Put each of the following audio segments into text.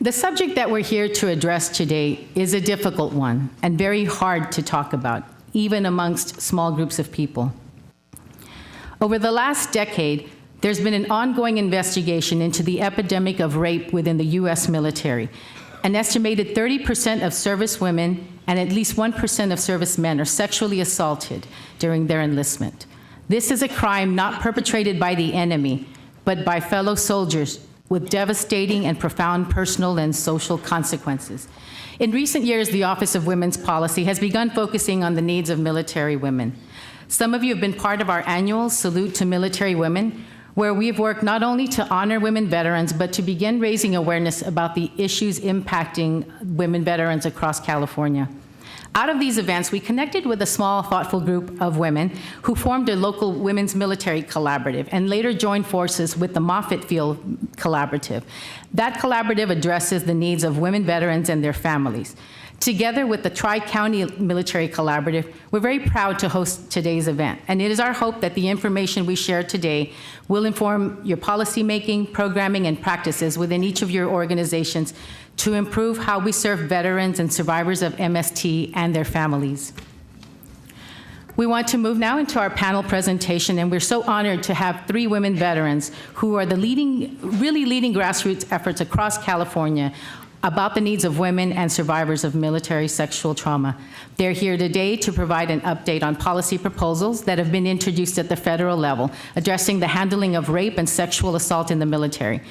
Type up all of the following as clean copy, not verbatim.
The subject that we're here to address today is a difficult one and very hard to talk about, even amongst small groups of people. Over the last decade, there's been an ongoing investigation into the epidemic of rape within the U.S. military. An estimated 30% of service women and at least 1% of servicemen are sexually assaulted during their enlistment. This is a crime not perpetrated by the enemy, but by fellow soldiers with devastating and profound personal and social consequences. In recent years, the Office of Women's Policy has begun focusing on the needs of military women. Some of you have been part of our annual Salute to Military Women, where we have worked not only to honor women veterans, but to begin raising awareness about the issues impacting women veterans across California. Out of these events, we connected with a small, thoughtful group of women who formed a local women's military collaborative and later joined forces with the Moffett Field Collaborative. That collaborative addresses the needs of women veterans and their families. Together with the Tri-County Military Collaborative, we're very proud to host today's event, and it is our hope that the information we share today will inform your policymaking, programming, and practices within each of your organizations to improve how we serve veterans and survivors of MST and their families. We want to move now into our panel presentation, and we're so honored to have 3 women veterans who are really leading grassroots efforts across California about the needs of women and survivors of military sexual trauma. They're here today to provide an update on policy proposals that have been introduced at the federal level, addressing the handling of rape and sexual assault in the military.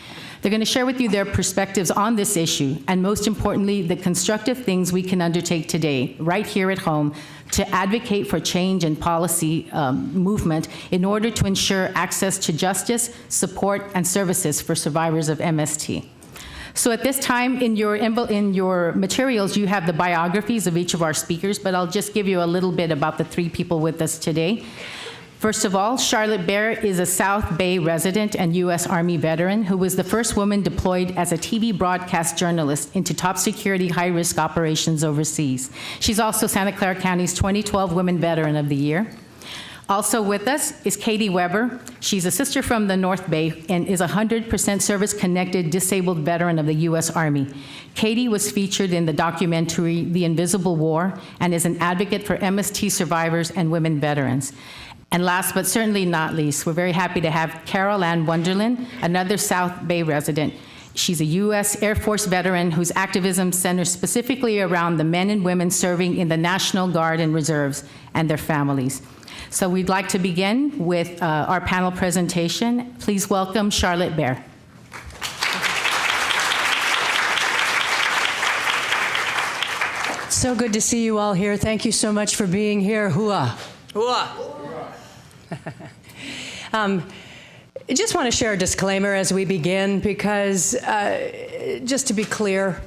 They're going to share with you their perspectives on this issue, and most importantly, the constructive things we can undertake today, right here at home, to advocate for change and policy movement in order to ensure access to justice, support, and services for survivors of MST. So at this time, in your materials, you have the biographies of each of our speakers, but I'll just give you a little bit about the 3 people with us today. First of all, Charlotte Bear is a South Bay resident and U.S. Army veteran who was the first woman deployed as a TV broadcast journalist into top security, high-risk operations overseas. She's also Santa Clara County's 2012 Women Veteran of the Year. Also with us is Katie Weber. She's a sister from the North Bay and is a 100% service-connected disabled veteran of the U.S. Army. Katie was featured in the documentary The Invisible War and is an advocate for MST survivors and women veterans. And last but certainly not least, we're very happy to have Carol Ann Wonderland, another South Bay resident. She's a U.S. Air Force veteran whose activism centers specifically around the men and women serving in the National Guard and Reserves and their families. So we'd like to begin with our panel presentation. Please welcome Charlotte Bear. So good to see you all here. Thank you so much for being here. Hua. Hua. I just want to share a disclaimer as we begin because, just to be clear,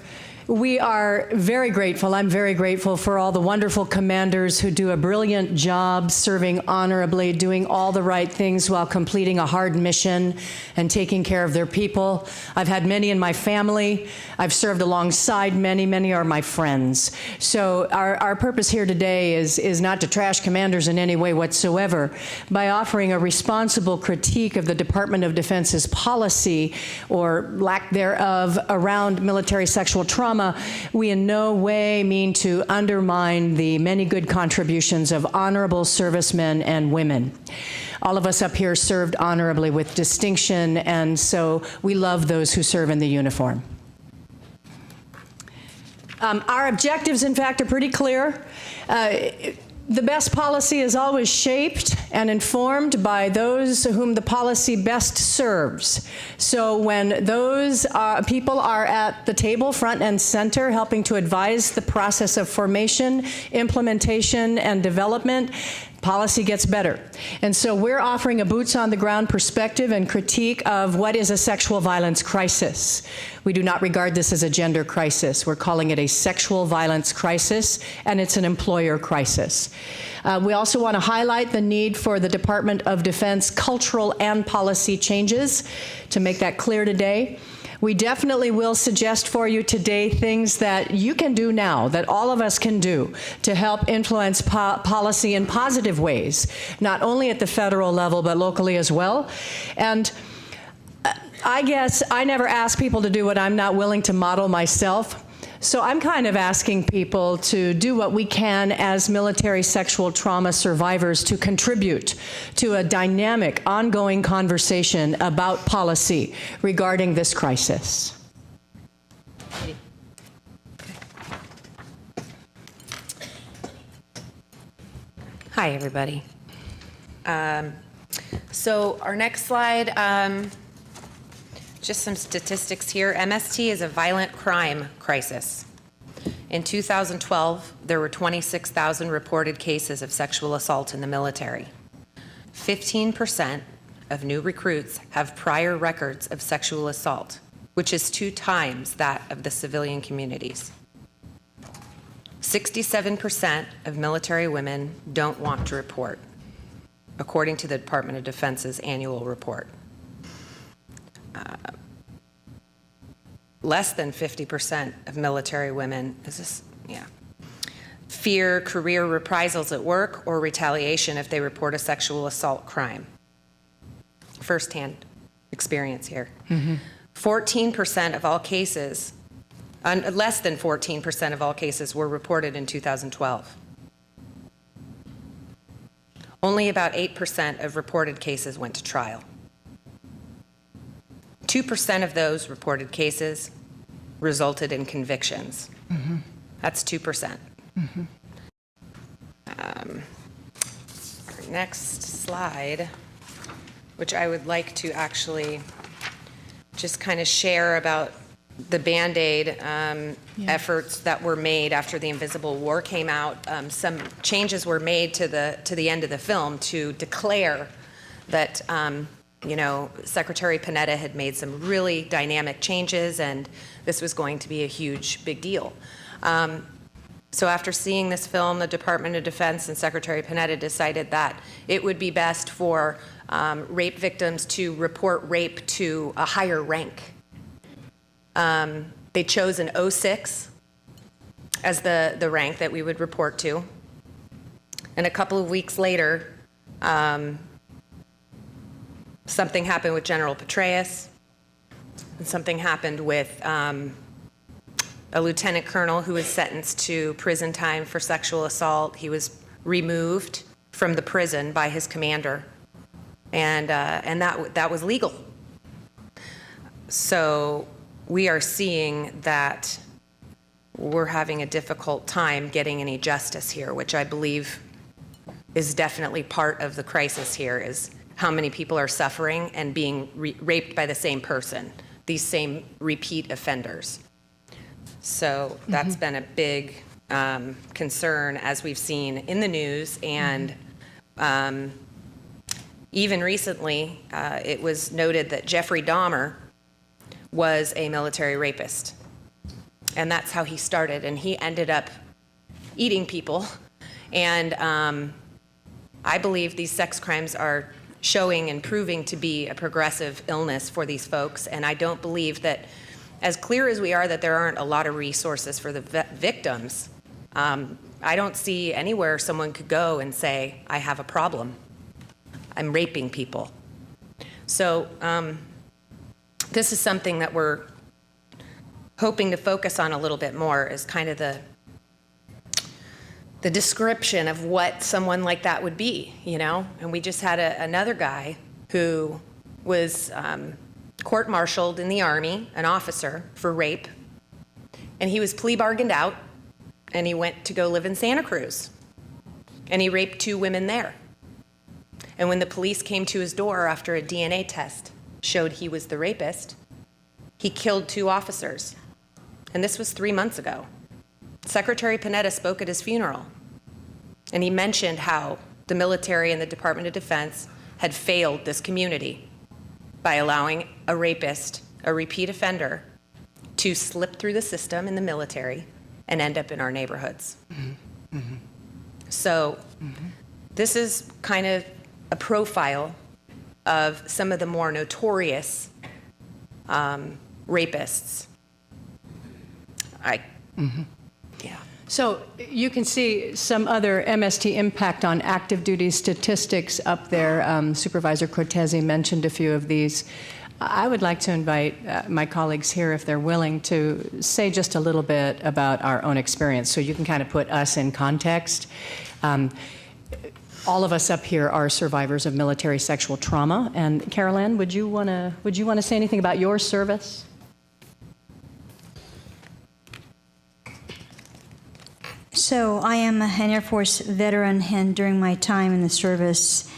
we are very grateful. I'm very grateful for all the wonderful commanders who do a brilliant job serving honorably, doing all the right things while completing a hard mission and taking care of their people. I've had many in my family. I've served alongside many. Many are my friends. So our purpose here today is not to trash commanders in any way whatsoever. By offering a responsible critique of the Department of Defense's policy or lack thereof around military sexual trauma, we in no way mean to undermine the many good contributions of honorable servicemen and women. All of us up here served honorably with distinction, and so we love those who serve in the uniform. Our objectives, in fact, are pretty clear. The best policy is always shaped and informed by those whom the policy best serves. So when those people are at the table, front and center, helping to advise the process of formation, implementation, and development, policy gets better. And so we're offering a boots-on-the-ground perspective and critique of what is a sexual violence crisis. We do not regard this as a gender crisis. We're calling it a sexual violence crisis, and it's an employer crisis. We also want to highlight the need for the Department of Defense cultural and policy changes to make that clear today. We definitely will suggest for you today things that you can do now, that all of us can do to help influence policy in positive ways, not only at the federal level, but locally as well. And I guess I never ask people to do what I'm not willing to model myself. So I'm kind of asking people to do what we can as military sexual trauma survivors to contribute to a dynamic, ongoing conversation about policy regarding this crisis. Hi, everybody. So our next slide, just some statistics here. MST is a violent crime crisis. In 2012, there were 26,000 reported cases of sexual assault in the military. 15% of new recruits have prior records of sexual assault, which is 2 times that of the civilian communities. 67% of military women don't want to report, according to the Department of Defense's annual report. Less than 50% of military women, fear career reprisals at work or retaliation if they report a sexual assault crime. Firsthand experience here. 14% of all cases, less than 14% of all cases were reported in 2012. Only about 8% of reported cases went to trial. 2% of those reported cases resulted in convictions. That's 2%. Next slide, which I would like to actually just kind of share about the Band-Aid efforts that were made after the Invisible War came out. Some changes were made to the end of the film to declare that Secretary Panetta had made some really dynamic changes, and this was going to be a huge, big deal. So after seeing this film, the Department of Defense and Secretary Panetta decided that it would be best for rape victims to report rape to a higher rank. They chose an 06 as the rank that we would report to. And a couple of weeks later, something happened with General Petraeus, and something happened with a lieutenant colonel who was sentenced to prison time for sexual assault. He was removed from the prison by his commander, and that was legal. So we are seeing that we're having a difficult time getting any justice here, which I believe is definitely part of the crisis here, is how many people are suffering and being raped by the same person, these same repeat offenders. So that's been a big concern, as we've seen in the news, and even recently it was noted that Jeffrey Dahmer was a military rapist, and that's how he started, and he ended up eating people. And I believe these sex crimes are showing and proving to be a progressive illness for these folks, and I don't believe that, as clear as we are that there aren't a lot of resources for the victims, I don't see anywhere someone could go and say, I have a problem, I'm raping people. So this is something that we're hoping to focus on a little bit more, is kind of the description of what someone like that would be, And we just had another guy who was court-martialed in the Army, an officer, for rape, and he was plea bargained out, and he went to go live in Santa Cruz, and he raped 2 women there. And when the police came to his door after a DNA test showed he was the rapist, he killed 2 officers. And this was 3 months ago. Secretary Panetta spoke at his funeral, and he mentioned how the military and the Department of Defense had failed this community by allowing a rapist, a repeat offender, to slip through the system in the military and end up in our neighborhoods. So this is kind of a profile of some of the more notorious rapists. Yeah. So you can see some other MST impact on active duty statistics up there. Supervisor Cortese mentioned a few of these. I would like to invite my colleagues here, if they're willing, to say just a little bit about our own experience so you can kind of put us in context. All of us up here are survivors of military sexual trauma. And Carol Ann, would you want to say anything about your service? So I am an Air Force veteran, and during my time in the service,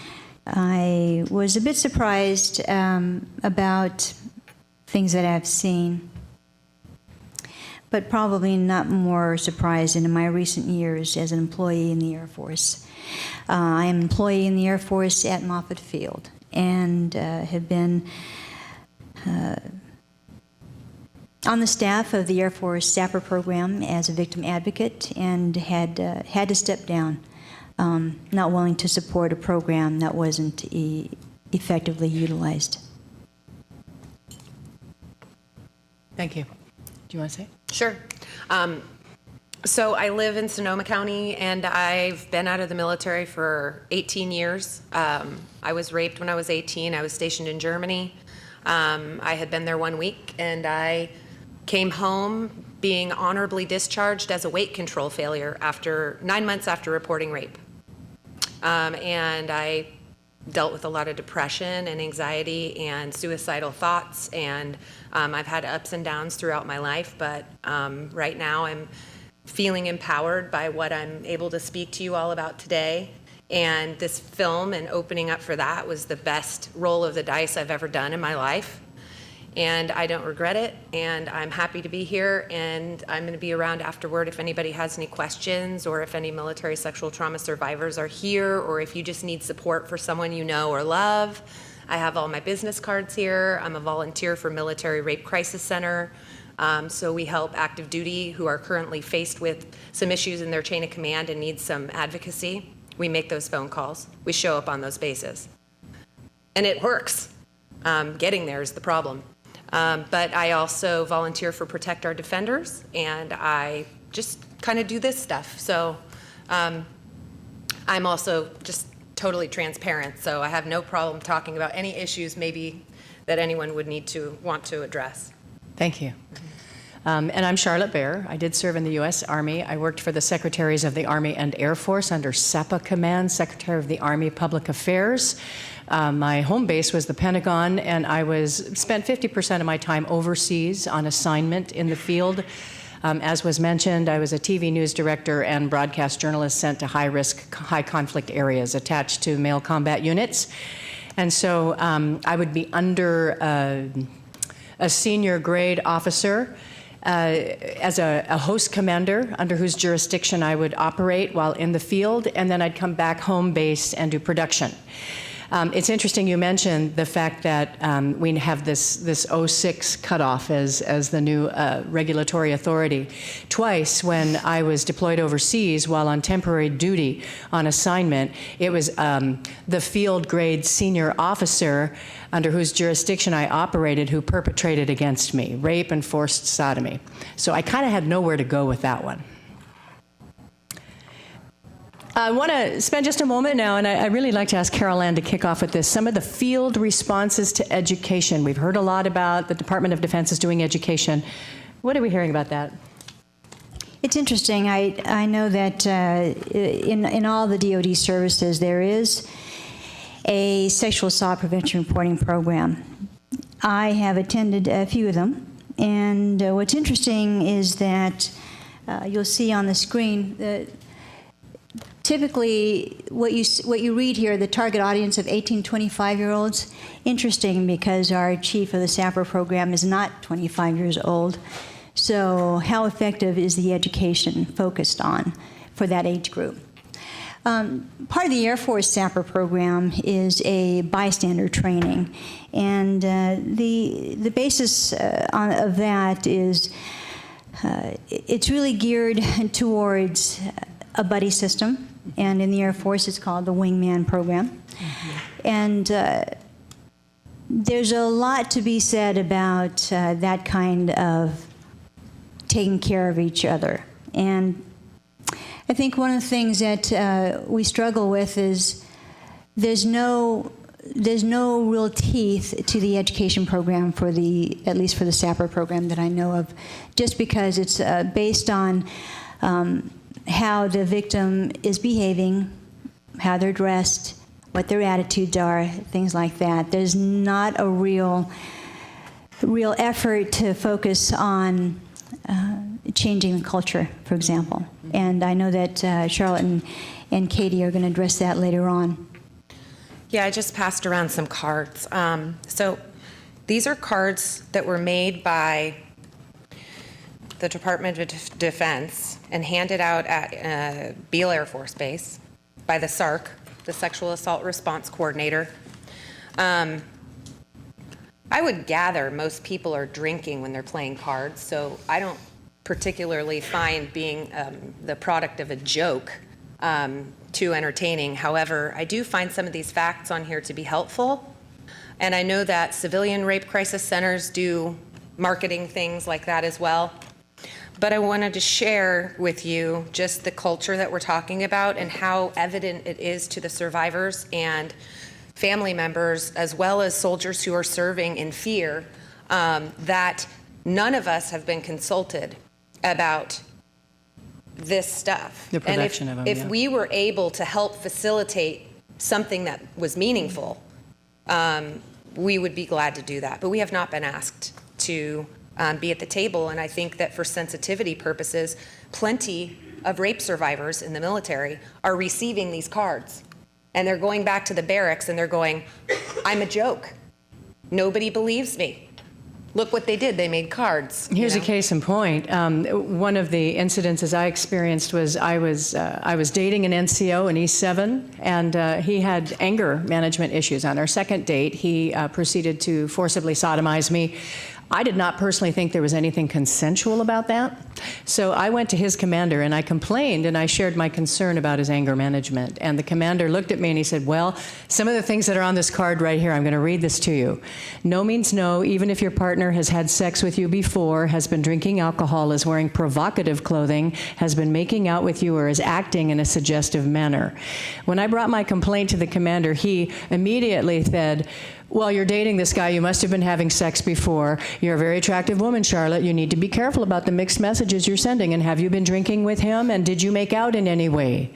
I was a bit surprised about things that I've seen, but probably not more surprised in my recent years as an employee in the Air Force. I am an employee in the Air Force at Moffett Field, and have been on the staff of the Air Force SAPR program as a victim advocate, and had to step down, not willing to support a program that wasn't effectively utilized. Thank you. Do you want to say? Sure. So I live in Sonoma County, and I've been out of the military for 18 years. I was raped when I was 18. I was stationed in Germany. I had been there 1 week, and I came home being honorably discharged as a weight control failure after 9 months after reporting rape. And I dealt with a lot of depression and anxiety and suicidal thoughts, and I've had ups and downs throughout my life, but right now I'm feeling empowered by what I'm able to speak to you all about today. And this film and opening up for that was the best roll of the dice I've ever done in my life. And I don't regret it, and I'm happy to be here, and I'm going to be around afterward if anybody has any questions, or if any military sexual trauma survivors are here, or if you just need support for someone you know or love. I have all my business cards here. I'm a volunteer for Military Rape Crisis Center. So we help active duty who are currently faced with some issues in their chain of command and need some advocacy. We make those phone calls. We show up on those bases. And it works. Getting there is the problem. But I also volunteer for Protect Our Defenders, and I just kind of do this stuff. So I'm also just totally transparent, so I have no problem talking about any issues maybe that anyone would want to address. Thank you. And I'm Charlotte Bear. I did serve in the U.S. Army. I worked for the Secretaries of the Army and Air Force under SAPA Command, Secretary of the Army Public Affairs. My home base was the Pentagon, and I spent 50% of my time overseas on assignment in the field. As was mentioned, I was a TV news director and broadcast journalist sent to high-risk, high-conflict areas attached to male combat units. And so I would be under a senior grade officer as a host commander under whose jurisdiction I would operate while in the field, and then I'd come back home base and do production. It's interesting you mentioned the fact that we have this 06 cutoff as the new regulatory authority. Twice when I was deployed overseas while on temporary duty on assignment, it was the field grade senior officer under whose jurisdiction I operated who perpetrated against me, rape and forced sodomy. So I kind of had nowhere to go with that one. I want to spend just a moment now, and I really like to ask Carol Ann to kick off with this. Some of the field responses to education. We've heard a lot about the Department of Defense is doing education. What are we hearing about that? It's interesting. I know that in all the DoD services there is a sexual assault prevention reporting program. I have attended a few of them, and what's interesting is that you'll see on the screen that typically, what you read here, the target audience of 18, 25-year-olds, interesting because our chief of the SAPR program is not 25 years old. So how effective is the education focused on for that age group? Part of the Air Force SAPR program is a bystander training. And the basis of that is it's really geared towards a buddy system. And in the Air Force, it's called the Wingman program. Mm-hmm. And there's a lot to be said about that kind of taking care of each other. And I think one of the things that we struggle with is there's no there's no real teeth to the education program for at least for the SAPR program that I know of, just because it's based on how the victim is behaving, how they're dressed, what their attitudes are, things like that. There's not a real effort to focus on changing the culture, for example. And I know that Charlotte and Katie are going to address that later on. Yeah, I just passed around some cards. So these are cards that were made by the Department of Defense and handed out at Beale Air Force Base by the SARC, the Sexual Assault Response Coordinator. I would gather most people are drinking when they're playing cards, so I don't particularly find being the product of a joke too entertaining. However, I do find some of these facts on here to be helpful. And I know that civilian rape crisis centers do marketing things like that as well. But I wanted to share with you just the culture that we're talking about and how evident it is to the survivors and family members, as well as soldiers who are serving in fear, that none of us have been consulted about this stuff. The production and of them, if we were able to help facilitate something that was meaningful, we would be glad to do that. But we have not been asked to be at the table, and I think that for sensitivity purposes, plenty of rape survivors in the military are receiving these cards. And they're going back to the barracks and they're going, I'm a joke. Nobody believes me. Look what they did. They made cards. Here's a case in point. One of the incidences I experienced was I was dating an NCO in E7, and he had anger management issues. On our second date, he proceeded to forcibly sodomize me. I did not personally think there was anything consensual about that. So I went to his commander and I complained and I shared my concern about his anger management. And the commander looked at me and he said, well, some of the things that are on this card right here, I'm going to read this to you. No means no, even if your partner has had sex with you before, has been drinking alcohol, is wearing provocative clothing, has been making out with you, or is acting in a suggestive manner. When I brought my complaint to the commander, he immediately said, well, you're dating this guy. You must have been having sex before. You're a very attractive woman, Charlotte. You need to be careful about the mixed messages you're sending. And have you been drinking with him? And did you make out in any way?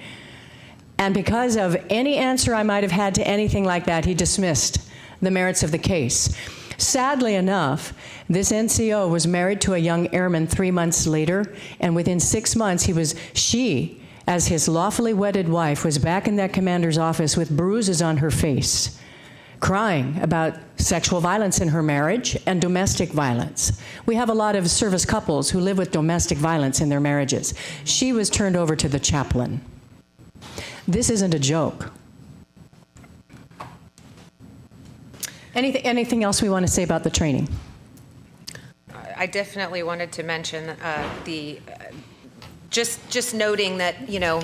And because of any answer I might have had to anything like that, he dismissed the merits of the case. Sadly enough, this NCO was married to a young airman 3 months later, and within 6 months, she, as his lawfully wedded wife, was back in that commander's office with bruises on her face, crying about sexual violence in her marriage and domestic violence. We have a lot of service couples who live with domestic violence in their marriages. She was turned over to the chaplain. This isn't a joke. Anything else we want to say about the training? I definitely wanted to mention just noting that, you know,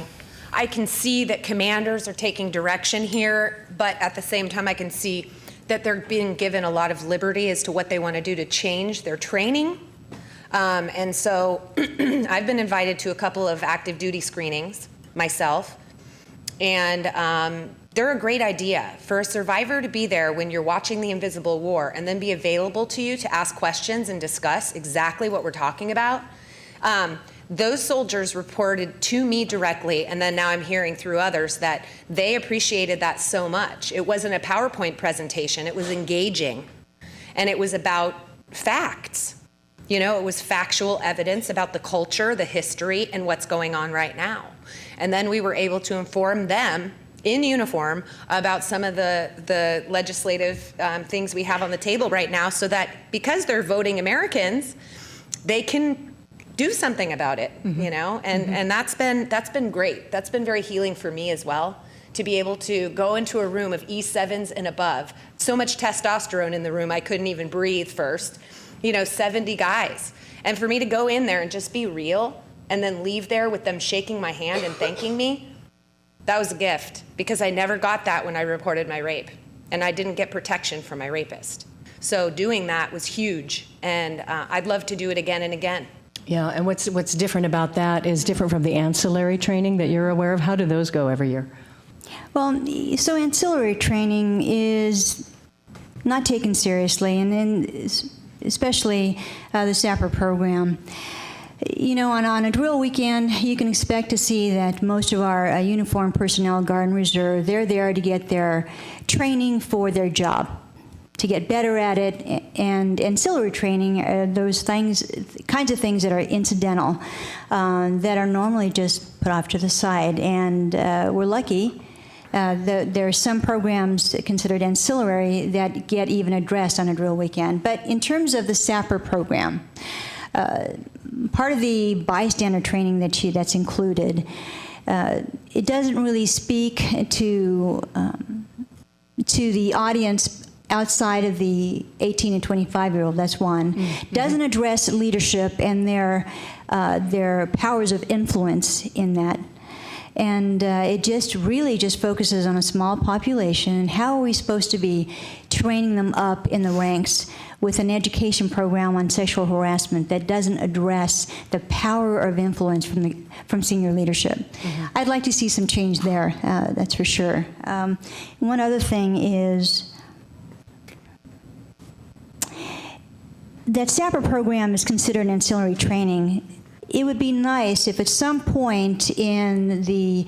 I can see that commanders are taking direction here, but at the same time I can see that they're being given a lot of liberty as to what they want to do to change their training. And so I've been invited to a couple of active duty screenings myself, and they're a great idea for a survivor to be there when you're watching The Invisible War and then be available to you to ask questions and discuss exactly what we're talking about. Those soldiers reported to me directly, and then now I'm hearing through others that they appreciated that so much. It wasn't a PowerPoint presentation, it was engaging. And it was about facts. You know, it was factual evidence about the culture, the history, and what's going on right now. And then we were able to inform them in uniform about some of the legislative things we have on the table right now, so that because they're voting Americans, they can do something about it, you know, and that's been great. That's been very healing for me as well, to be able to go into a room of E7s and above. So much testosterone in the room, I couldn't even breathe first. You know, 70 guys. And for me to go in there and just be real and then leave there with them shaking my hand and thanking me, that was a gift, because I never got that when I reported my rape, and I didn't get protection from my rapist. So doing that was huge, and I'd love to do it again and again. Yeah, and what's different about that is different from the ancillary training that you're aware of. How do those go every year? Well, so ancillary training is not taken seriously, and then especially the SAPR program. You know, on a drill weekend, you can expect to see that most of our uniformed personnel, Guard and Reserve, they're there to get their training for their job, to get better at it, and ancillary training are those kinds of things that are incidental, that are normally just put off to the side. And we're lucky. There are some programs considered ancillary that get even addressed on a drill weekend. But in terms of the SAPR program, part of the bystander training that's included, it doesn't really speak to the audience outside of the 18 and 25-year-old. That's one. Mm-hmm. Doesn't address leadership and their powers of influence in that. And it just really just focuses on a small population, and how are we supposed to be training them up in the ranks with an education program on sexual harassment that doesn't address the power of influence from senior leadership. Mm-hmm. I'd like to see some change there, that's for sure. One other thing is that SAPR program is considered ancillary training. It would be nice if at some point in the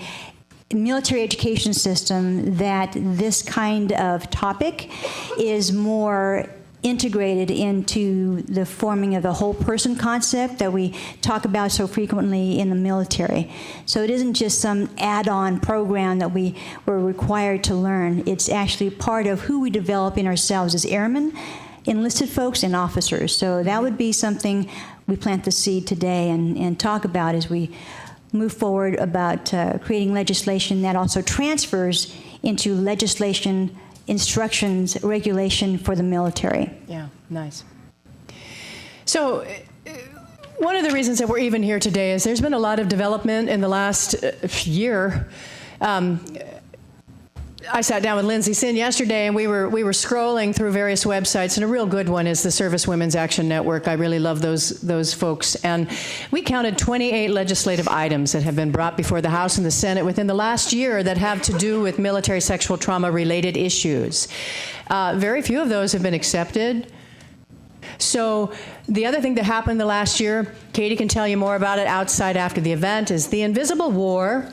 military education system that this kind of topic is more integrated into the forming of the whole person concept that we talk about so frequently in the military. So it isn't just some add-on program that we're required to learn. It's actually part of who we develop in ourselves as airmen, enlisted folks, and officers. So that would be something we plant the seed today and talk about as we move forward about creating legislation that also transfers into legislation, instructions, regulation for the military. Yeah, nice. So one of the reasons that we're even here today is there's been a lot of development in the last year. I sat down with Lindsay Sin yesterday, and we were scrolling through various websites, and a real good one is the Service Women's Action Network. I really love those folks. And we counted 28 legislative items that have been brought before the House and the Senate within the last year that have to do with military sexual trauma-related issues. Very few of those have been accepted. So the other thing that happened the last year, Katie can tell you more about it outside after the event, is The Invisible War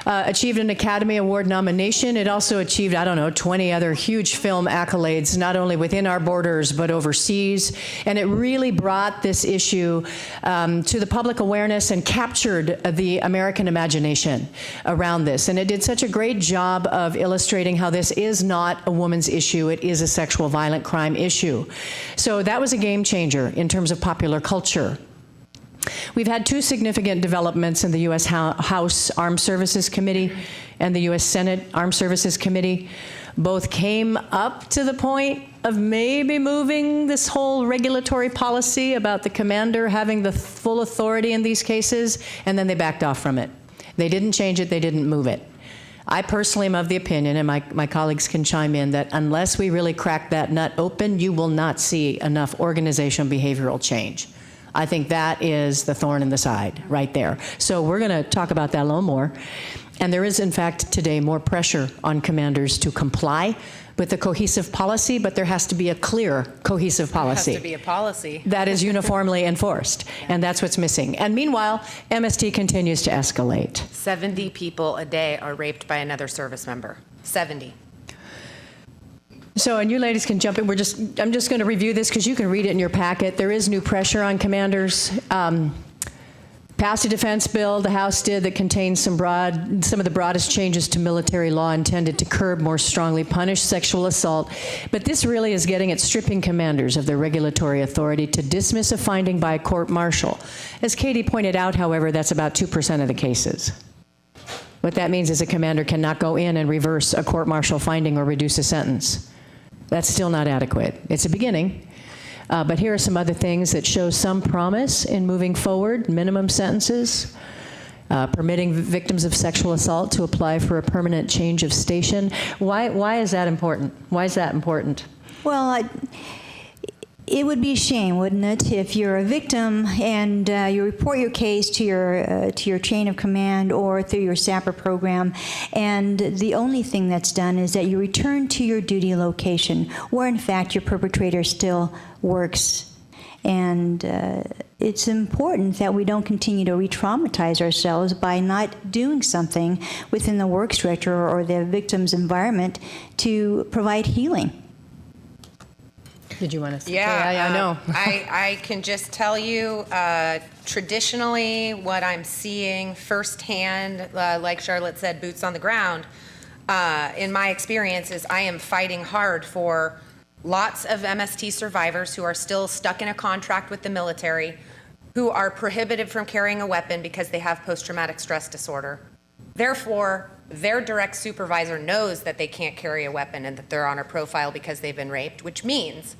achieved an Academy Award nomination. It also achieved, 20 other huge film accolades, not only within our borders, but overseas. And it really brought this issue to the public awareness and captured the American imagination around this. And it did such a great job of illustrating how this is not a woman's issue, it is a sexual violent crime issue. So that was a game changer in terms of popular culture. We've had two significant developments in the U.S. House Armed Services Committee and the U.S. Senate Armed Services Committee. Both came up to the point of maybe moving this whole regulatory policy about the commander having the full authority in these cases, and then they backed off from it. They didn't change it, they didn't move it. I personally am of the opinion, and my colleagues can chime in, that unless we really crack that nut open, you will not see enough organizational behavioral change. I think that is the thorn in the side right there. So we're going to talk about that a little more. And there is, in fact, today more pressure on commanders to comply with the cohesive policy, but there has to be a clear cohesive policy. There has to be a policy. That is uniformly enforced, and that's what's missing. And meanwhile, MST continues to escalate. 70 people a day are raped by another service member. 70. So, and you ladies can jump in. I'm just going to review this because you can read it in your packet. There is new pressure on commanders. Passed a defense bill, the House did, that contains some of the broadest changes to military law intended to curb, more strongly punish sexual assault. But this really is getting at stripping commanders of their regulatory authority to dismiss a finding by a court-martial. As Katie pointed out, however, that's about 2% of the cases. What that means is a commander cannot go in and reverse a court-martial finding or reduce a sentence. That's still not adequate. It's a beginning. But here are some other things that show some promise in moving forward. Minimum sentences, permitting victims of sexual assault to apply for a permanent change of station. Why is that important? Why is that important? Well, It would be a shame, wouldn't it, if you're a victim and you report your case to your chain of command or through your SAPR program, and the only thing that's done is that you return to your duty location, where in fact your perpetrator still works. And it's important that we don't continue to re-traumatize ourselves by not doing something within the work structure or the victim's environment to provide healing. Did you want to say? Yeah, I know. I can just tell you, traditionally, what I'm seeing firsthand, like Charlotte said, boots on the ground, in my experience is I am fighting hard for lots of MST survivors who are still stuck in a contract with the military, who are prohibited from carrying a weapon because they have post-traumatic stress disorder. Therefore, their direct supervisor knows that they can't carry a weapon and that they're on a profile because they've been raped, which means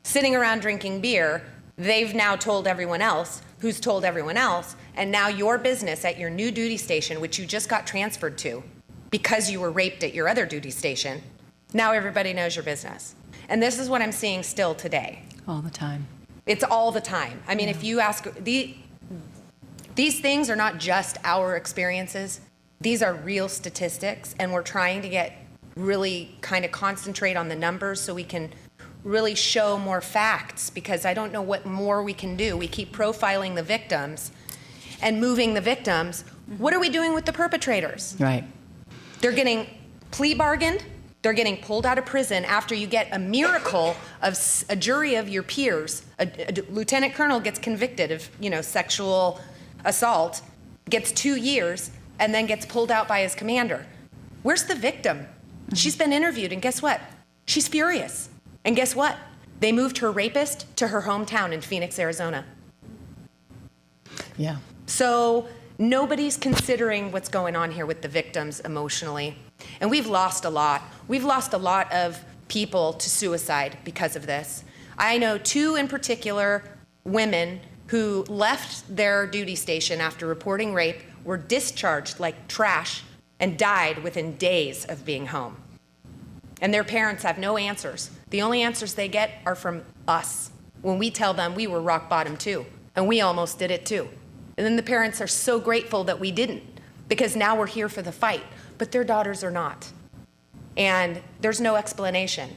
sitting around drinking beer, they've now told everyone else, who's told everyone else, and now your business at your new duty station, which you just got transferred to because you were raped at your other duty station, now everybody knows your business. And this is what I'm seeing still today. All the time. It's all the time. I mean, if you ask, these things are not just our experiences. These are real statistics, and we're trying to get really kind of concentrate on the numbers so we can really show more facts, because I don't know what more we can do. We keep profiling the victims and moving the victims. What are we doing with the perpetrators? Right. They're getting plea bargained. They're getting pulled out of prison after you get a miracle of a jury of your peers. A lieutenant colonel gets convicted of, sexual assault, gets 2 years, and then gets pulled out by his commander. Where's the victim? She's been interviewed, and guess what? She's furious. And guess what? They moved her rapist to her hometown in Phoenix, Arizona. Yeah. So nobody's considering what's going on here with the victims emotionally. And we've lost a lot. We've lost a lot of people to suicide because of this. I know 2 in particular women who left their duty station after reporting rape, were discharged like trash, and died within days of being home. And their parents have no answers. The only answers they get are from us when we tell them we were rock bottom too, and we almost did it too. And then the parents are so grateful that we didn't, because now we're here for the fight, but their daughters are not. And there's no explanation.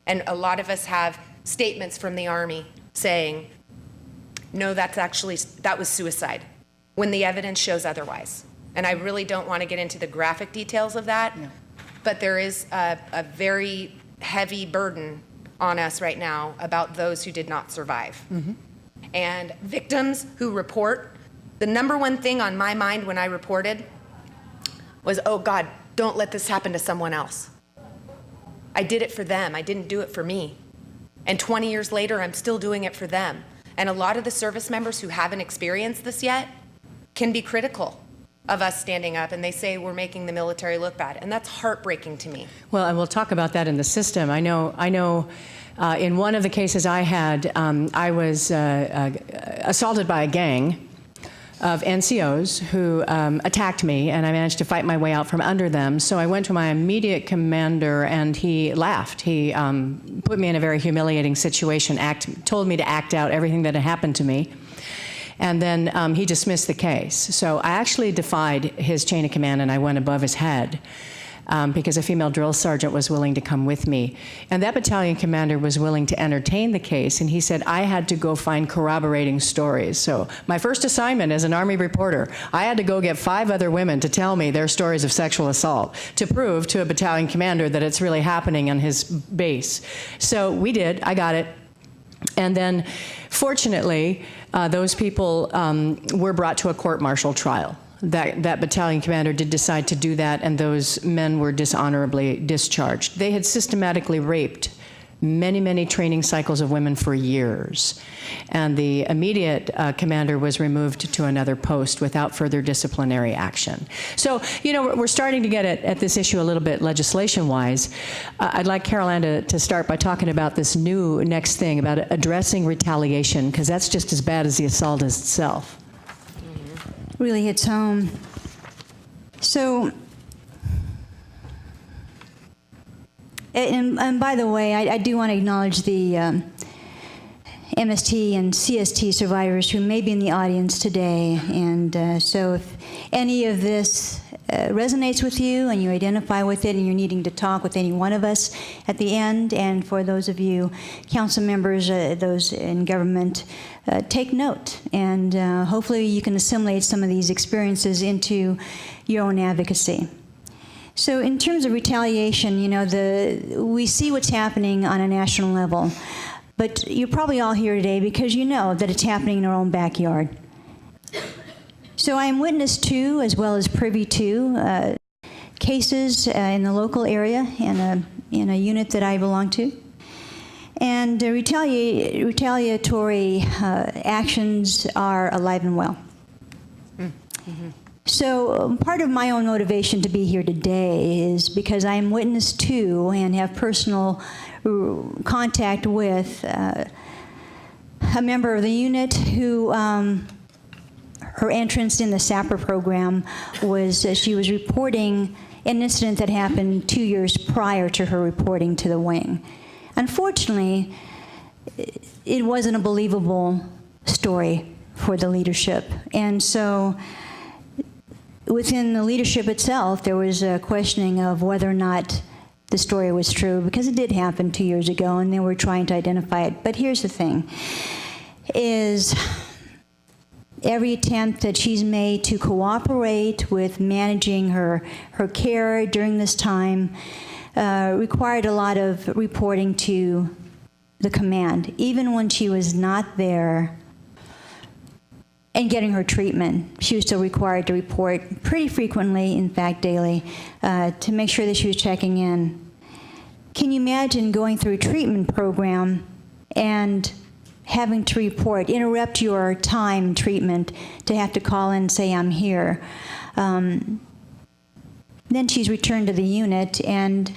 And a lot of us have statements from the Army saying, no, that was suicide, when the evidence shows otherwise. And I really don't want to get into the graphic details of that, but there is a very heavy burden on us right now about those who did not survive. Mm-hmm. And victims who report, the number one thing on my mind when I reported was, oh God, don't let this happen to someone else. I did it for them. I didn't do it for me. And 20 years later, I'm still doing it for them. And a lot of the service members who haven't experienced this yet can be critical of us standing up, and they say we're making the military look bad. And that's heartbreaking to me. Well, and we'll talk about that in the system. I know in one of the cases I had, I was assaulted by a gang of NCOs who attacked me, and I managed to fight my way out from under them. So I went to my immediate commander, and he laughed. He put me in a very humiliating situation, told me to act out everything that had happened to me. And then he dismissed the case. So I actually defied his chain of command, and I went above his head because a female drill sergeant was willing to come with me. And that battalion commander was willing to entertain the case, and he said I had to go find corroborating stories. So my first assignment as an Army reporter, I had to go get 5 other women to tell me their stories of sexual assault to prove to a battalion commander that it's really happening on his base. So we did. I got it. And then, fortunately, those people were brought to a court-martial trial. That battalion commander did decide to do that, and those men were dishonorably discharged. They had systematically raped many, many training cycles of women for years. And the immediate commander was removed to another post without further disciplinary action. So, we're starting to get at this issue a little bit legislation-wise. I'd like Carol Ann to start by talking about this new next thing about addressing retaliation, because that's just as bad as the assault itself. Really hits home. So, and by the way, I do want to acknowledge the MST and CST survivors who may be in the audience today. And so if any of this resonates with you and you identify with it and you're needing to talk with any one of us at the end, and for those of you council members, those in government, take note. And hopefully you can assimilate some of these experiences into your own advocacy. So in terms of retaliation, you know, we see what's happening on a national level, but you're probably all here today because you know that it's happening in our own backyard. So I am witness to, as well as privy to, cases in the local area in a unit that I belong to. And retaliatory actions are alive and well. Mm-hmm. So part of my own motivation to be here today is because I am witness to and have personal contact with a member of the unit who her entrance in the SAPR program was she was reporting an incident that happened 2 years prior to her reporting to the wing. Unfortunately, it wasn't a believable story for the leadership. And so within the leadership itself, there was a questioning of whether or not the story was true, because it did happen 2 years ago, and they were trying to identify it. But here's the thing, is every attempt that she's made to cooperate with managing her care during this time required a lot of reporting to the command, even when she was not there and getting her treatment. She was still required to report pretty frequently, in fact daily, to make sure that she was checking in. Can you imagine going through a treatment program and having to report, interrupt your time treatment to have to call in and say, I'm here? Then she's returned to the unit and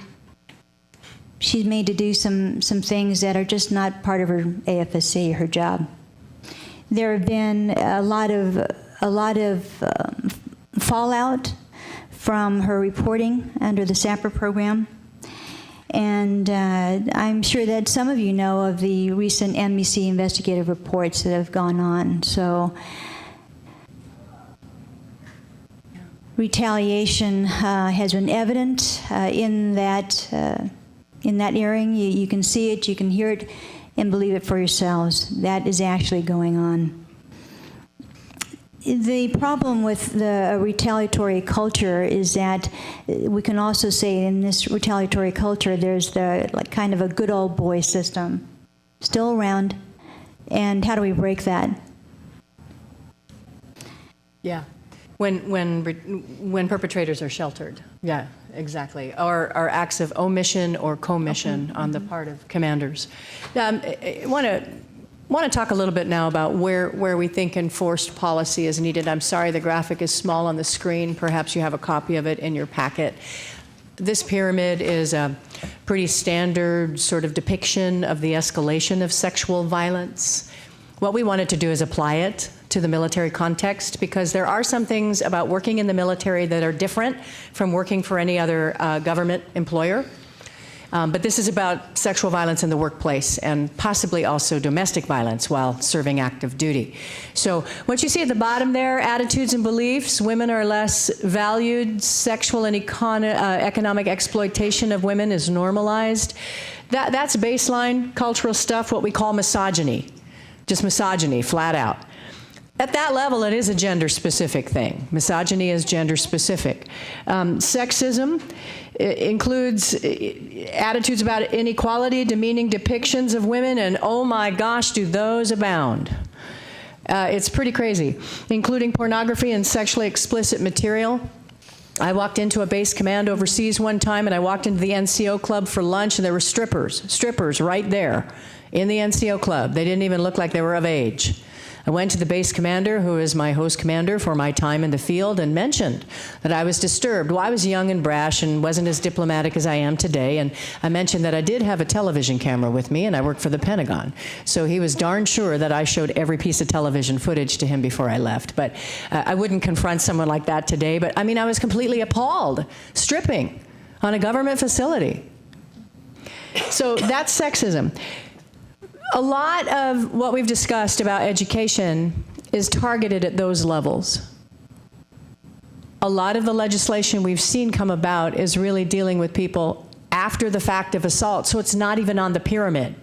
she's made to do some things that are just not part of her AFSC, her job. There have been a lot of fallout from her reporting under the SAPR program. And I'm sure that some of you know of the recent MEC investigative reports that have gone on. So retaliation has been evident in that hearing. You can see it, you can hear it, and believe it for yourselves. That is actually going on. The problem with the retaliatory culture is that we can also say in this retaliatory culture there's the kind of a good old boy system still around. And how do we break that? Yeah. When perpetrators are sheltered. Yeah, exactly. Or acts of omission or commission on the part of commanders. I want to talk a little bit now about where we think enforced policy is needed. I'm sorry the graphic is small on the screen. Perhaps you have a copy of it in your packet. This pyramid is a pretty standard sort of depiction of the escalation of sexual violence. What we wanted to do is apply it to the military context, because there are some things about working in the military that are different from working for any other government employer. But this is about sexual violence in the workplace and possibly also domestic violence while serving active duty. So what you see at the bottom there, attitudes and beliefs, women are less valued, sexual and economic exploitation of women is normalized. That's baseline cultural stuff, what we call misogyny. Just misogyny, flat out. At that level, it is a gender-specific thing. Misogyny is gender-specific. Sexism includes attitudes about inequality, demeaning depictions of women, and oh my gosh, do those abound. It's pretty crazy, including pornography and sexually explicit material. I walked into a base command overseas one time, and I walked into the NCO club for lunch, and there were strippers right there in the NCO club. They didn't even look like they were of age. I went to the base commander, who is my host commander for my time in the field, and mentioned that I was disturbed. Well, I was young and brash and wasn't as diplomatic as I am today, and I mentioned that I did have a television camera with me, and I worked for the Pentagon. So he was darn sure that I showed every piece of television footage to him before I left. But I wouldn't confront someone like that today, but I mean, I was completely appalled, stripping on a government facility. So that's sexism. A lot of what we've discussed about education is targeted at those levels. A lot of the legislation we've seen come about is really dealing with people after the fact of assault, so it's not even on the pyramid.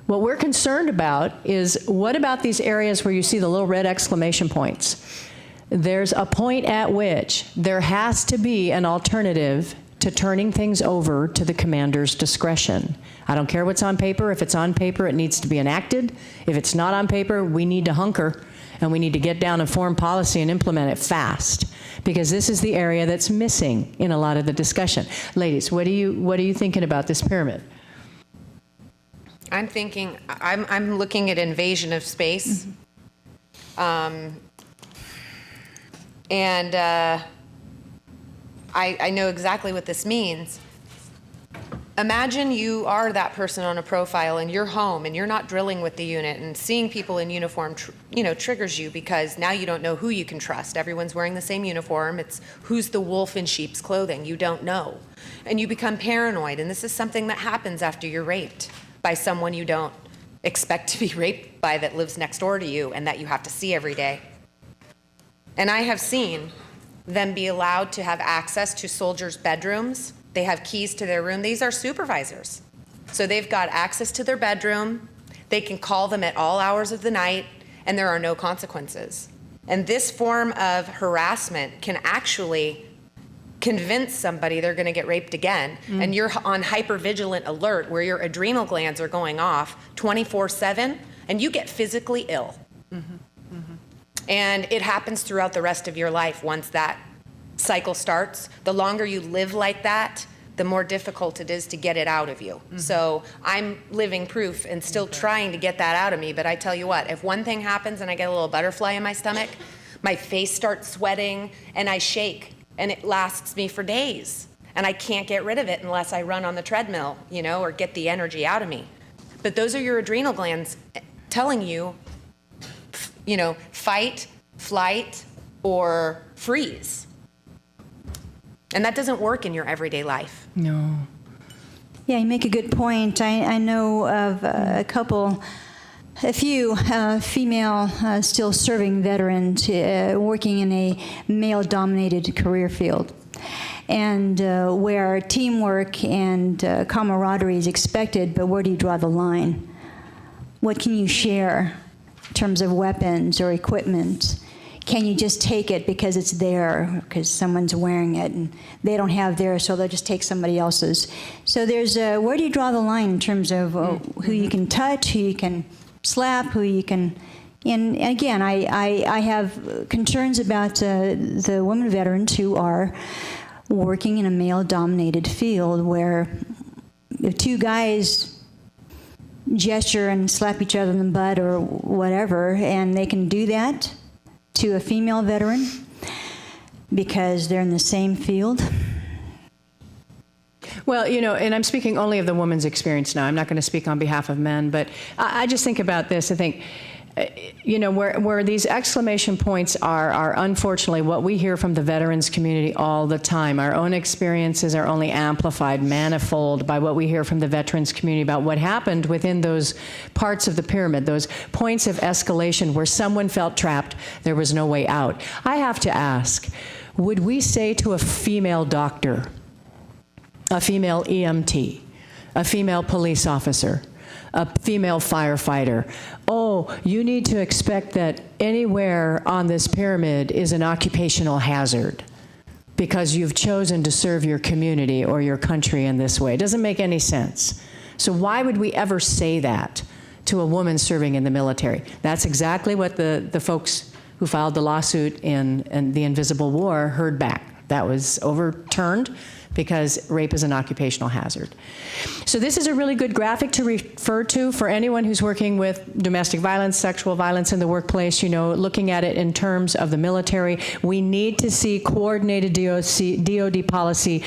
What we're concerned about is, what about these areas where you see the little red exclamation points? There's a point at which there has to be an alternative to turning things over to the commander's discretion. I don't care what's on paper. If it's on paper, it needs to be enacted. If it's not on paper, we need to hunker, and we need to get down and form policy and implement it fast, because this is the area that's missing in a lot of the discussion. Ladies, what are you thinking about this pyramid? I'm thinking, I'm looking at invasion of space. And I know exactly what this means. Imagine you are that person on a profile and you're home and you're not drilling with the unit, and seeing people in uniform triggers you, because now you don't know who you can trust. Everyone's wearing the same uniform. It's who's the wolf in sheep's clothing. You don't know. And you become paranoid, and this is something that happens after you're raped by someone you don't expect to be raped by, that lives next door to you and that you have to see every day. And I have seen them be allowed to have access to soldiers' bedrooms. They have keys to their room. These are supervisors. So they've got access to their bedroom. They can call them at all hours of the night, and there are no consequences. And this form of harassment can actually convince somebody they're going to get raped again, and you're on hypervigilant alert where your adrenal glands are going off 24/7, and you get physically ill. And it happens throughout the rest of your life once that cycle starts. The longer you live like that, the more difficult it is to get it out of you. So I'm living proof and still trying to get that out of me, but I tell you what, if one thing happens and I get a little butterfly in my stomach, my face starts sweating and I shake, and it lasts me for days. And I can't get rid of it unless I run on the treadmill, or get the energy out of me. But those are your adrenal glands telling you, fight, flight, or freeze. And that doesn't work in your everyday life. No. Yeah, you make a good point. I know of a few female still serving veterans working in a male-dominated career field, and where teamwork and camaraderie is expected, but where do you draw the line? What can you share in terms of weapons or equipment? Can you just take it because it's there, because someone's wearing it and they don't have theirs, so they'll just take somebody else's? So there's where do you draw the line in terms of who you can touch, who you can slap, who you can... And again, I have concerns about the women veterans who are working in a male-dominated field where if two guys gesture and slap each other in the butt or whatever, and they can do that to a female veteran because they're in the same field. Well, and I'm speaking only of the woman's experience now. I'm not going to speak on behalf of men, but I just think about this. I think, where these exclamation points are unfortunately what we hear from the veterans community all the time. Our own experiences are only amplified manifold by what we hear from the veterans community about what happened within those parts of the pyramid, those points of escalation where someone felt trapped, there was no way out. I have to ask, would we say to a female doctor, a female EMT, a female police officer, a female firefighter, oh, you need to expect that anywhere on this pyramid is an occupational hazard because you've chosen to serve your community or your country in this way? It doesn't make any sense. So why would we ever say that to a woman serving in the military? That's exactly what the folks who filed the lawsuit in the Invisible War heard back. That was overturned because rape is an occupational hazard. So this is a really good graphic to refer to for anyone who's working with domestic violence, sexual violence in the workplace, looking at it in terms of the military. We need to see coordinated DOD policy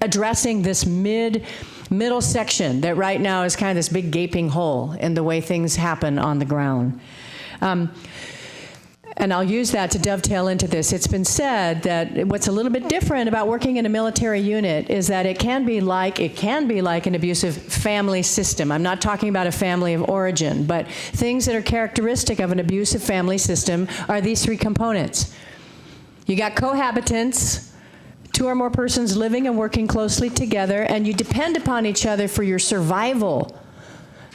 addressing this middle section that right now is kind of this big gaping hole in the way things happen on the ground. and I'll use that to dovetail into this. It's been said that what's a little bit different about working in a military unit is that it can be like an abusive family system. I'm not talking about a family of origin, but things that are characteristic of an abusive family system are these three components. You got cohabitants, 2 or more persons living and working closely together, and you depend upon each other for your survival,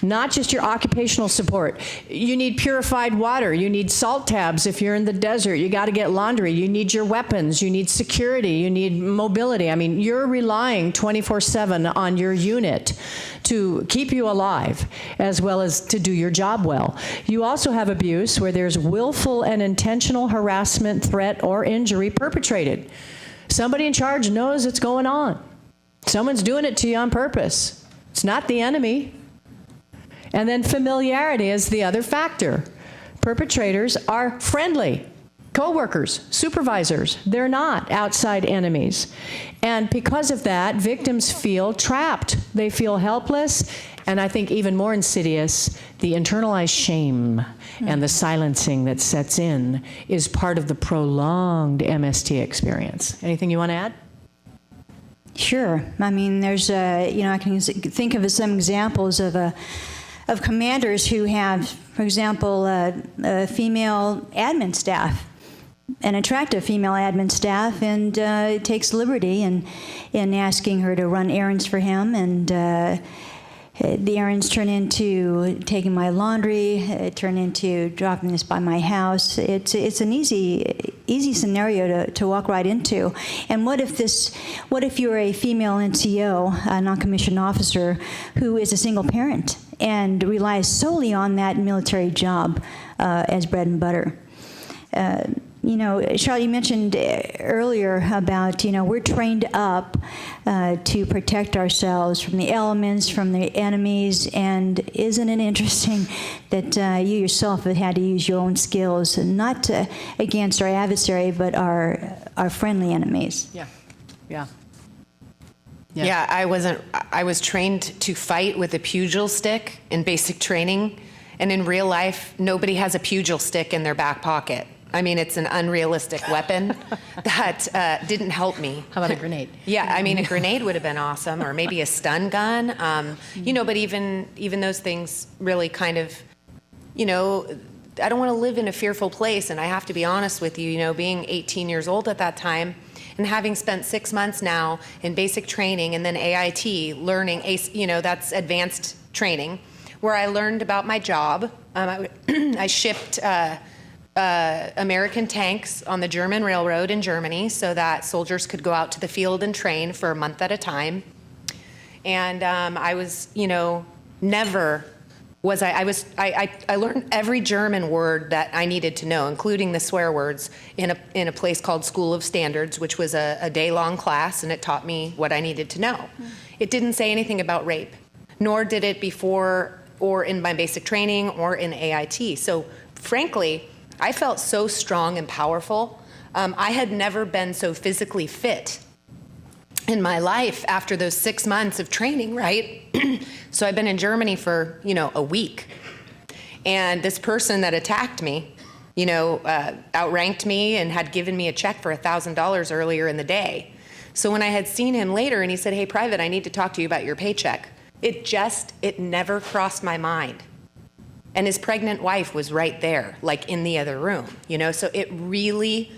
not just your occupational support. You need purified water. You need salt tabs if you're in the desert. You got to get laundry. You need your weapons. You need security. You need mobility. I mean, you're relying 24/7 on your unit to keep you alive as well as to do your job well. You also have abuse where there's willful and intentional harassment, threat, or injury perpetrated. Somebody in charge knows it's going on. Someone's doing it to you on purpose. It's not the enemy. And then familiarity is the other factor. Perpetrators are friendly. Co-workers, supervisors, they're not outside enemies. And because of that, victims feel trapped. They feel helpless. And I think even more insidious, the internalized shame and the silencing that sets in is part of the prolonged MST experience. Anything you want to add? Sure. I mean, there's, I can think of some examples of commanders who have, for example, a female admin staff, an attractive female admin staff, and takes liberty in asking her to run errands for him, and the errands turn into taking my laundry, turn into dropping this by my house. It's an easy scenario to walk right into. And what if you're a female NCO, a non-commissioned officer, who is a single parent and relies solely on that military job as bread and butter? Charlotte, you mentioned earlier about, we're trained up to protect ourselves from the elements, from the enemies, and isn't it interesting that you yourself have had to use your own skills, not against our adversary, but our friendly enemies? Yeah. Yeah, I was trained to fight with a pugil stick in basic training, and in real life, nobody has a pugil stick in their back pocket. I mean, it's an unrealistic weapon that didn't help me. How about a grenade? Yeah, I mean, a grenade would have been awesome, or maybe a stun gun. But even those things really kind of, I don't want to live in a fearful place, and I have to be honest with you, being 18 years old at that time, and having spent 6 months now in basic training and then AIT, learning, that's advanced training, where I learned about my job. I shipped American tanks on the German railroad in Germany so that soldiers could go out to the field and train for a month at a time. And I was, never was I learned every German word that I needed to know, including the swear words, in a place called School of Standards, which was a day-long class, and it taught me what I needed to know. It didn't say anything about rape, nor did it before or in my basic training or in AIT. So frankly, I felt so strong and powerful. I had never been so physically fit in my life after those 6 months of training, right? So I've been in Germany for, a week. And this person that attacked me, outranked me and had given me a check for $1,000 earlier in the day. So when I had seen him later and he said, "Hey, Private, I need to talk to you about your paycheck," it never crossed my mind. And his pregnant wife was right there, like in the other room, So it really,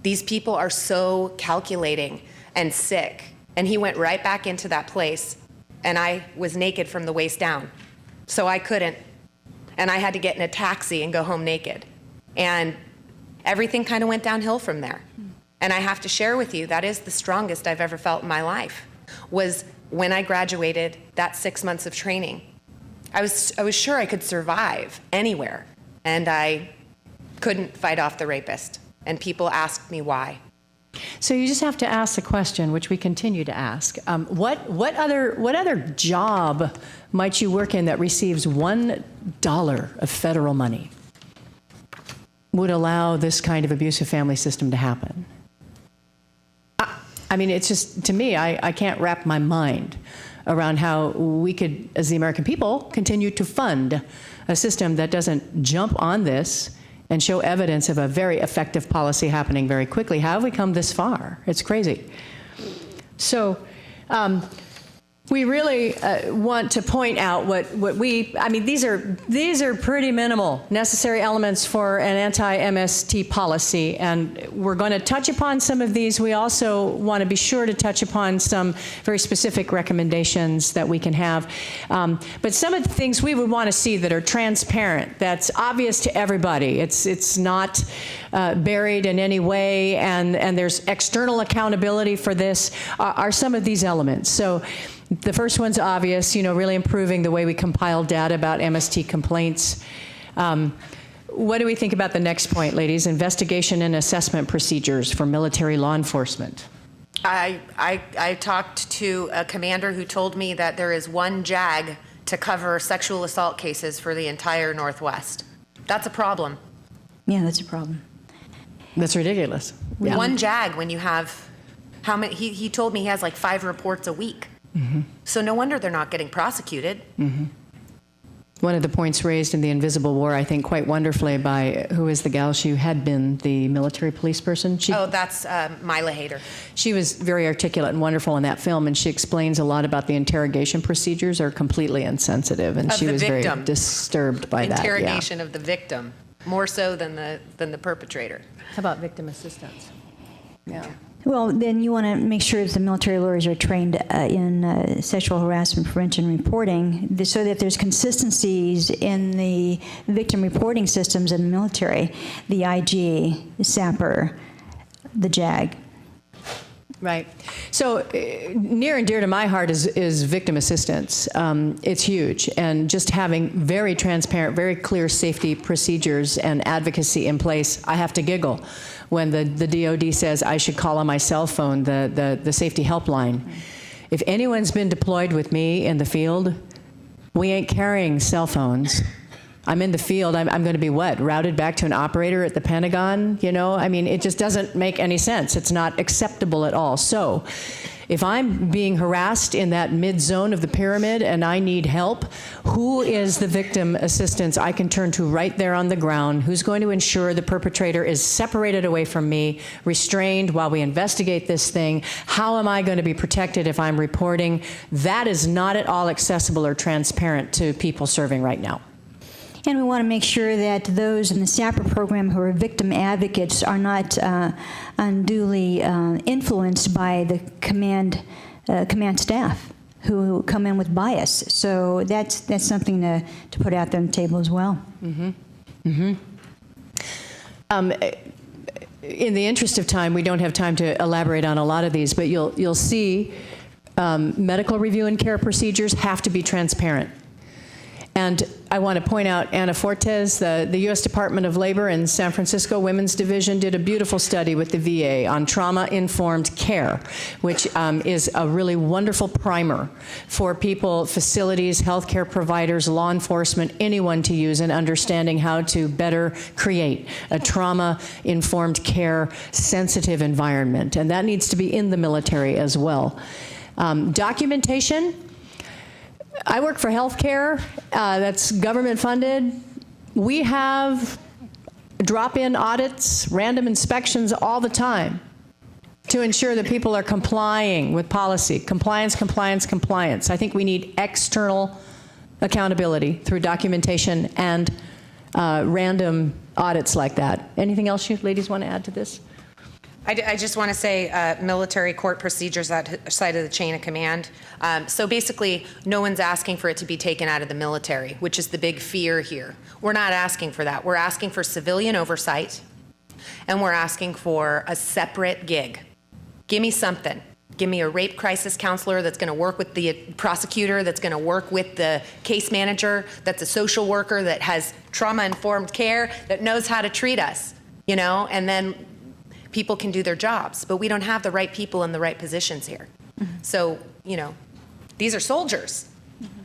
these people are so calculating and sick. And he went right back into that place, and I was naked from the waist down. So I couldn't. And I had to get in a taxi and go home naked. And everything kind of went downhill from there. And I have to share with you, that is the strongest I've ever felt in my life, was when I graduated that 6 months of training. I was sure I could survive anywhere, and I couldn't fight off the rapist. And people asked me why. So you just have to ask the question, which we continue to ask. What other job might you work in that receives $1 of federal money would allow this kind of abusive family system to happen? I mean, it's just, to me, I can't wrap my mind around how we could, as the American people, continue to fund a system that doesn't jump on this and show evidence of a very effective policy happening very quickly. How have we come this far? It's crazy. So we really want to point out these are pretty minimal necessary elements for an anti-MST policy, and we're going to touch upon some of these. We also want to be sure to touch upon some very specific recommendations that we can have. But some of the things we would want to see that are transparent, that's obvious to everybody. It's not buried in any way, and there's external accountability for this, are some of these elements. So the first one's obvious, really improving the way we compile data about MST complaints. What do we think about the next point, ladies? Investigation and assessment procedures for military law enforcement. I talked to a commander who told me that there is one JAG to cover sexual assault cases for the entire Northwest. That's a problem. Yeah, that's a problem. That's ridiculous. Yeah. One JAG when you have, how many, he told me he has like 5 reports a week. Mm-hmm. So no wonder they're not getting prosecuted. Mm-hmm. One of the points raised in The Invisible War, I think quite wonderfully by, who is the gal? She had been the military police person. That's Mila Hader. She was very articulate and wonderful in that film, and she explains a lot about the interrogation procedures are completely insensitive, and she was very disturbed by that. Interrogation of the victim, more so than the perpetrator. How about victim assistance? Yeah. Well, then you want to make sure that the military lawyers are trained in sexual harassment prevention reporting so that there's consistencies in the victim reporting systems in the military, the IG, the SAPR, the JAG. Right. So near and dear to my heart is victim assistance. It's huge. And just having very transparent, very clear safety procedures and advocacy in place, I have to giggle when the DOD says I should call on my cell phone, the safety helpline. If anyone's been deployed with me in the field, we ain't carrying cell phones. I'm in the field, I'm going to be what? Routed back to an operator at the Pentagon? It just doesn't make any sense. It's not acceptable at all. So if I'm being harassed in that mid-zone of the pyramid and I need help, who is the victim assistance I can turn to right there on the ground? Who's going to ensure the perpetrator is separated away from me, restrained while we investigate this thing? How am I going to be protected if I'm reporting? That is not at all accessible or transparent to people serving right now. And we want to make sure that those in the SAPR program who are victim advocates are not unduly influenced by the command staff who come in with bias. So that's something to put out there on the table as well. Mm-hmm. Mm-hmm. In the interest of time, we don't have time to elaborate on a lot of these, but you'll see medical review and care procedures have to be transparent. And I want to point out Ana Fortes, the U.S. Department of Labor in San Francisco Women's Division did a beautiful study with the VA on trauma-informed care, which is a really wonderful primer for people, facilities, healthcare providers, law enforcement, anyone to use in understanding how to better create a trauma-informed care sensitive environment. And that needs to be in the military as well. Documentation. I work for healthcare that's government funded. We have drop-in audits, random inspections all the time to ensure that people are complying with policy. Compliance, compliance, compliance. I think we need external accountability through documentation and random audits like that. Anything else you ladies want to add to this? I just want to say military court procedures outside of the chain of command. So basically, no one's asking for it to be taken out of the military, which is the big fear here. We're not asking for that. We're asking for civilian oversight, and we're asking for a separate gig. Give me something. Give me a rape crisis counselor that's going to work with the prosecutor, that's going to work with the case manager, that's a social worker that has trauma-informed care, that knows how to treat us, and then people can do their jobs, but we don't have the right people in the right positions here. Mm-hmm. So, these are soldiers. Mm-hmm.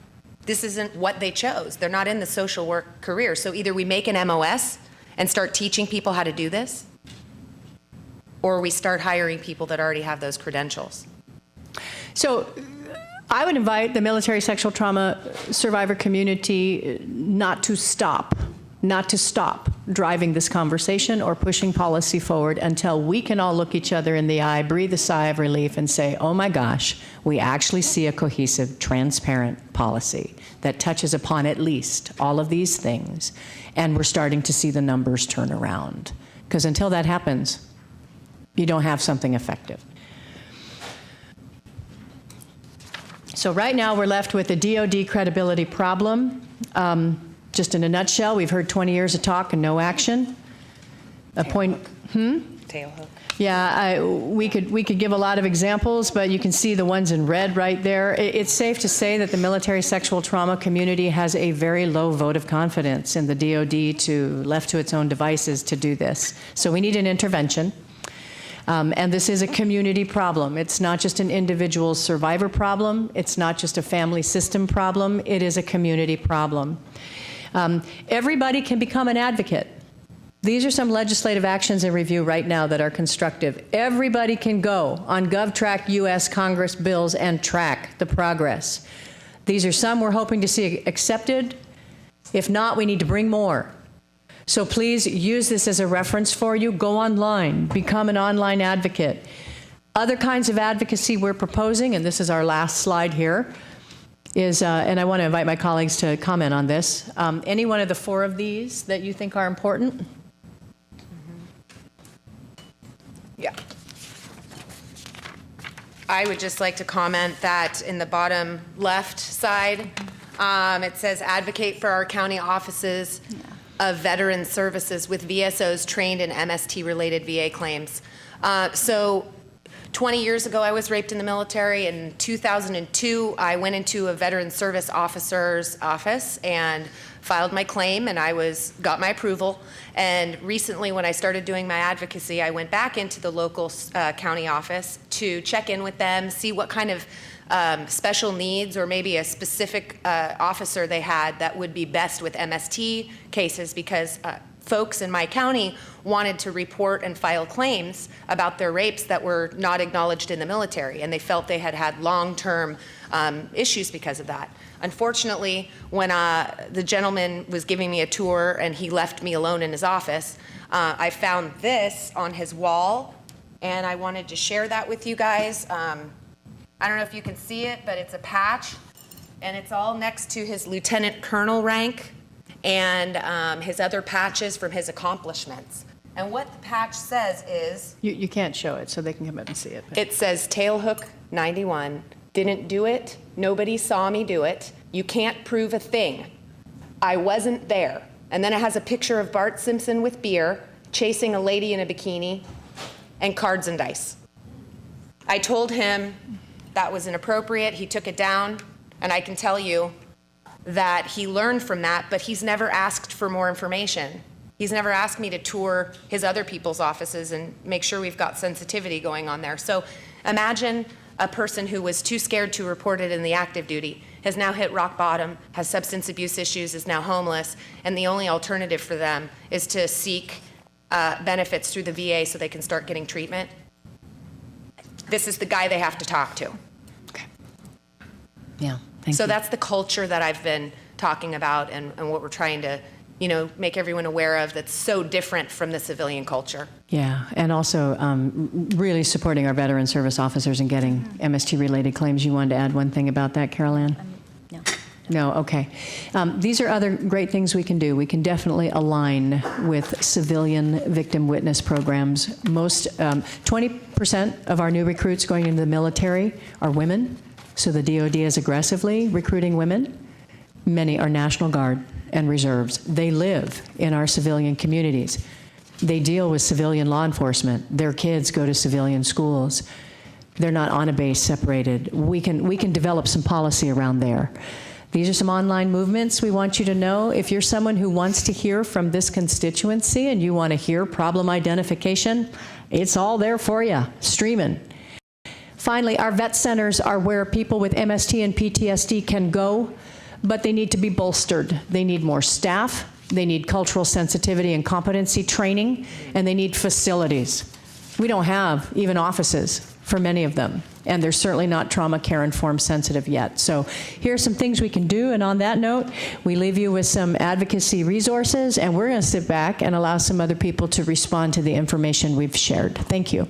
This isn't what they chose. They're not in the social work career. So either we make an MOS and start teaching people how to do this, or we start hiring people that already have those credentials. So I would invite the military sexual trauma survivor community not to stop not to stop driving this conversation or pushing policy forward until we can all look each other in the eye, breathe a sigh of relief, and say, oh my gosh, we actually see a cohesive, transparent policy that touches upon at least all of these things, and we're starting to see the numbers turn around. Because until that happens, you don't have something effective. So right now we're left with a DOD credibility problem. Just in a nutshell, we've heard 20 years of talk and no action. Tailhook. Yeah, we could give a lot of examples, but you can see the ones in red right there. It's safe to say that the military sexual trauma community has a very low vote of confidence in the DOD left to its own devices to do this. So we need an intervention. And this is a community problem. It's not just an individual survivor problem. It's not just a family system problem. It is a community problem. Everybody can become an advocate. These are some legislative actions in review right now that are constructive. Everybody can go on GovTrack US Congress bills and track the progress. These are some we're hoping to see accepted. If not, we need to bring more. So please use this as a reference for you. Go online, become an online advocate. Other kinds of advocacy we're proposing, and this is our last slide here, is, and I want to invite my colleagues to comment on this. Any one of the four of these that you think are important? Yeah. I would just like to comment that in the bottom left side, it says advocate for our county offices of veteran services with VSOs trained in MST-related VA claims. So 20 years ago, I was raped in the military. In 2002, I went into a veteran service officer's office and filed my claim, and got my approval. And recently, when I started doing my advocacy, I went back into the local county office to check in with them, see what kind of special needs or maybe a specific officer they had that would be best with MST cases, because folks in my county wanted to report and file claims about their rapes that were not acknowledged in the military, and they felt they had had long-term issues because of that. Unfortunately, when the gentleman was giving me a tour and he left me alone in his office, I found this on his wall, and I wanted to share that with you guys. I don't know if you can see it, but it's a patch, and it's all next to his lieutenant colonel rank and his other patches from his accomplishments. And what the patch says is... You can't show it, so they can come up and see it. It says, Tailhook 91, didn't do it, nobody saw me do it, you can't prove a thing, I wasn't there. And then it has a picture of Bart Simpson with beer, chasing a lady in a bikini, and cards and dice. I told him that was inappropriate, he took it down, and I can tell you that he learned from that, but he's never asked for more information. He's never asked me to tour his other people's offices and make sure we've got sensitivity going on there. So imagine a person who was too scared to report it in the active duty, has now hit rock bottom, has substance abuse issues, is now homeless, and the only alternative for them is to seek benefits through the VA so they can start getting treatment. This is the guy they have to talk to. Okay. Yeah, thank you. So that's the culture that I've been talking about and what we're trying to, make everyone aware of that's so different from the civilian culture. Yeah, and also really supporting our veteran service officers and getting MST-related claims. You wanted to add one thing about that, Carol Ann? No. No, okay. These are other great things we can do. We can definitely align with civilian victim witness programs. 20% of our new recruits going into the military are women, so the DOD is aggressively recruiting women. Many are National Guard and reserves. They live in our civilian communities. They deal with civilian law enforcement. Their kids go to civilian schools. They're not on a base separated. We can develop some policy around there. These are some online movements we want you to know. If you're someone who wants to hear from this constituency and you want to hear problem identification, it's all there for you, streaming. Finally, our vet centers are where people with MST and PTSD can go, but they need to be bolstered. They need more staff, they need cultural sensitivity and competency training, and they need facilities. We don't have even offices for many of them. And they're certainly not trauma care informed sensitive yet. So here are some things we can do. And on that note, we leave you with some advocacy resources, and we're going to sit back and allow some other people to respond to the information we've shared. Thank you.